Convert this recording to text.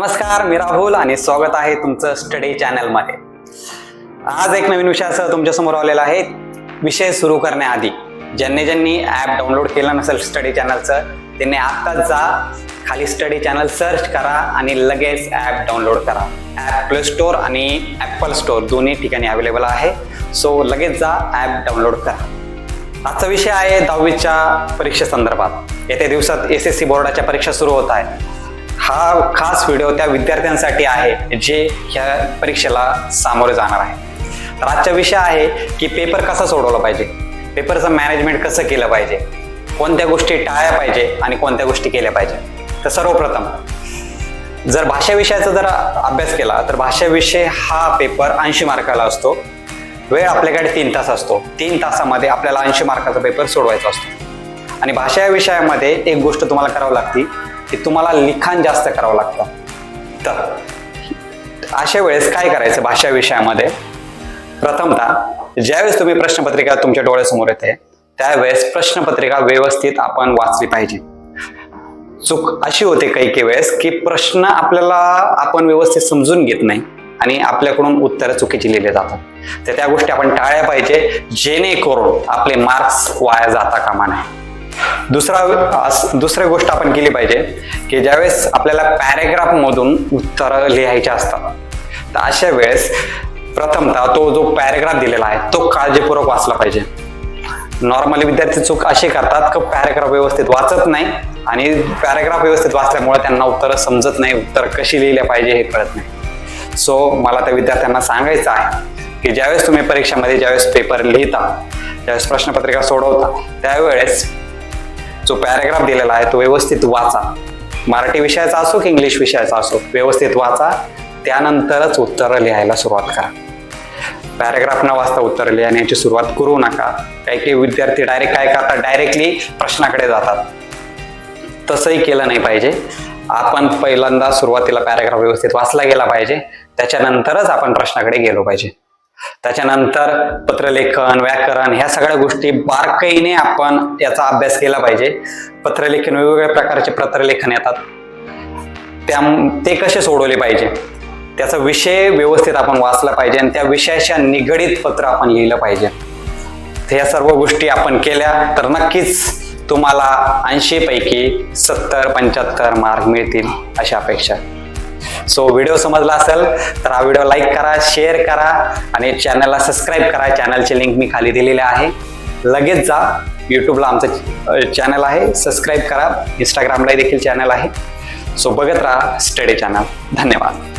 नमस्कार, मी राहुल आणि स्वागत आहे तुमचं स्टडी चॅनलमध्ये। आज एक नवीन विषयासह तुमच्या समोर आलेला आहे। विषय सुरू करण्याआधी ज्यांनी ॲप डाउनलोड केलं नसेल स्टडी चॅनलचं त्यांनी आत्ताच जा, खाली स्टडी चॅनल सर्च करा आणि लगेच ॲप डाउनलोड करा। ॲप प्ले स्टोअर आणि ॲपल स्टोअर दोन्ही ठिकाणी अवेलेबल आहे। सो लगेच जा, ॲप डाउनलोड करा। आजचा विषय आहे 10वीच्या परीक्षेसंदर्भात। येत्या दिवसात SSC बोर्डाच्या परीक्षा सुरू होत आहे। हा खास व्हिडिओ त्या विद्यार्थ्यांसाठी आहे जे ह्या परीक्षेला सामोरे जाणार आहे। तर आजचा विषय आहे की पेपर कसा सोडवला पाहिजे, पेपरचं मॅनेजमेंट कसं केलं पाहिजे, कोणत्या गोष्टी टाळल्या पाहिजे आणि कोणत्या गोष्टी केल्या पाहिजे। तर सर्वप्रथम जर भाषा विषयाचा जर अभ्यास केला तर भाषा विषय हा पेपर 80 मार्काला असतो। वेळ आपल्याकडे 3 तास असतो। 3 तासामध्ये आपल्याला 80 मार्काचा पेपर सोडवायचा असतो। आणि भाषा विषयामध्ये एक गोष्ट तुम्हाला करावी लागते की तुम्हाला लिखाण जास्त करावं लागतं। तर अशा वेळेस काय करायचं भाषा विषयामध्ये, प्रथमतः ज्यावेळेस तुम्ही प्रश्नपत्रिका तुमच्या डोळ्यासमोर येते त्यावेळेस प्रश्नपत्रिका व्यवस्थित आपण वाचली पाहिजे। चूक अशी होते काही वेळेस की प्रश्न आपल्याला आपण व्यवस्थित समजून घेत नाही आणि आपल्याकडून उत्तरं चुकीची लिहिले जातात। तर त्या गोष्टी आपण टाळल्या पाहिजे जेणेकरून आपले मार्क्स वाया जाता कामा नये। दुसरी गोष्ट आपण केली पाहिजे की ज्यावेळेस आपल्याला पॅरेग्राफ मधून उत्तर लिहायचे असतात तर अशा वेळेस प्रथमतः तो जो पॅरेग्राफ दिलेला आहे तो काळजीपूर्वक वाचला पाहिजे। नॉर्मली विद्यार्थी चूक अशी करतात की पॅरेग्राफ व्यवस्थित वाचत नाही आणि पॅरेग्राफ व्यवस्थित वाचल्यामुळे त्यांना उत्तर समजत नाही, उत्तर कशी लिहिले पाहिजे हे कळत नाही। सो मला त्या विद्यार्थ्यांना सांगायचं आहे की ज्यावेळेस तुम्ही परीक्षेमध्ये ज्यावेळेस पेपर लिहिता, ज्यावेळेस प्रश्नपत्रिका सोडवता त्यावेळेस जो पॅरेग्राफ दिलेला आहे तो व्यवस्थित वाचा। मराठी विषयाचा असो की इंग्लिश विषयाचा असो व्यवस्थित वाचा, त्यानंतरच उत्तर लिहायला सुरुवात करा। पॅरेग्राफ न वाचता उत्तर लिहिण्याची सुरुवात करू नका। काही विद्यार्थी डायरेक्ट काय करतात, डायरेक्टली प्रश्नाकडे जातात। तसंही केलं नाही पाहिजे। आपण पहिल्यांदा सुरुवातीला पॅरेग्राफ व्यवस्थित वाचला गेला पाहिजे, त्याच्यानंतरच आपण प्रश्नाकडे गेलो पाहिजे। त्याच्यानंतर पत्रलेखन, व्याकरण ह्या सगळ्या गोष्टी बारकाईने आपण याचा अभ्यास केला पाहिजे। पत्रलेखन वेगवेगळ्या प्रकारचे पत्रलेखन येतात, ते कसे सोडवले पाहिजे त्याचा विषय व्यवस्थित आपण वाचला पाहिजे आणि त्या विषयाच्या निगडीत पत्र आपण लिहिलं पाहिजे। ह्या सर्व गोष्टी आपण केल्या तर नक्कीच तुम्हाला 80 पैकी 70-75 मार्क मिळतील अशी अपेक्षा। सो व्हिडिओ समजला असेल तर हा व्हिडिओ लाईक करा, शेअर करा आणि चॅनलला सबस्क्राईब करा। चॅनलची लिंक मी खाली दिलेली आहे। लगेच जा, यूट्यूबला आमचं चॅनल आहे, सबस्क्राईब करा। इंस्टाग्रामला देखील चॅनल आहे। सो बघत राहा स्टडी चॅनल। धन्यवाद।